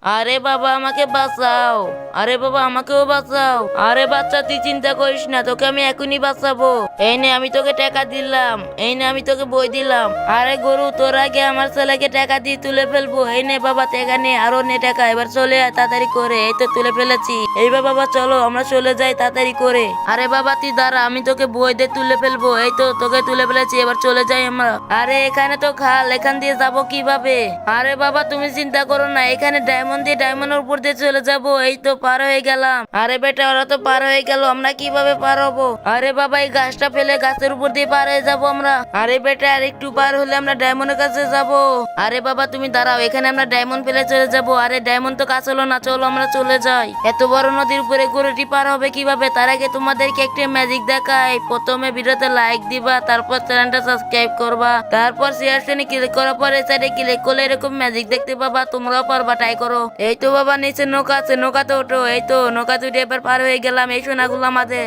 আরে বাবা আমাকে বাঁচাও। আরে বাবা আমাকেও বাঁচাও। আরে বাচ্চা তুই চিন্তা করিস না, তোকে আমি এখনই বাঁচাবো। এই নে আমি তোকে টাকা দিলাম, এই নে আমি তোকে বই দিলাম। আরে গরু তোর আগে আমার ছেলেকে টাকা দিয়ে তুলে ফেলবো। এই নে বাবা টাকা নে, আরো নে টাকা, এবার চলে আয় তাড়াতাড়ি করে। এই তো তুলে ফেলেছি। এইবার বাবা চলো আমরা চলে যাই তাড়াতাড়ি করে। আরে বাবা তুই দাঁড়া, আমি তোকে বই দিয়ে তুলে ফেলবো। এই তো তোকে তুলে ফেলেছি, এবার চলে যাই আমরা। আরে এখানে তো খাল, এখান দিয়ে যাবো কিভাবে? আরে বাবা তুমি চিন্তা করো না, এখানে ডায়মন্ড দিয়ে ডায়মন্ডের উপর দিয়ে চলে যাব। এই তো পার হয়ে গেলাম। আরে বেটা ওরা তো পার হয়ে গেল, আমরা কিভাবে পার হবো? আরে বাবা এই গাছটা ফেলে গাছের উপর দিয়ে পার হয়ে যাবো আমরা। আরে বেটা আর একটু পার হলে আমরা ডায়মন্ডের কাছে যাব। আরে বাবা তুমি দাঁড়াও, এখানে আমরা ডায়মন্ড ফেলে চলে যাব। আরে ডায়মন্ড তো কাছে হলো না, চলো আমরা চলে যাই। এত বড় নদীর উপরে গরুটি পার হবে কিভাবে? তার আগে তোমাদেরকে একটা ম্যাজিক দেখাই। প্রথমে ভিডিওতে লাইক দিবা, তারপর চ্যানেলটা সাবস্ক্রাইব করবা, তারপর শেয়ার শ্রেণী ক্লিক করার পরে সাইডে ক্লিক করলে এরকম ম্যাজিক দেখতে পাবা। তোমরাও পারবা, ট্রাই করো। এই তো বাবা নিচে নৌকা আছে, নৌকাতে ওঠো। এই তো নৌকাতে উঠে এবার পার হয়ে গেলাম। এই সোনাগুলো আমাদের।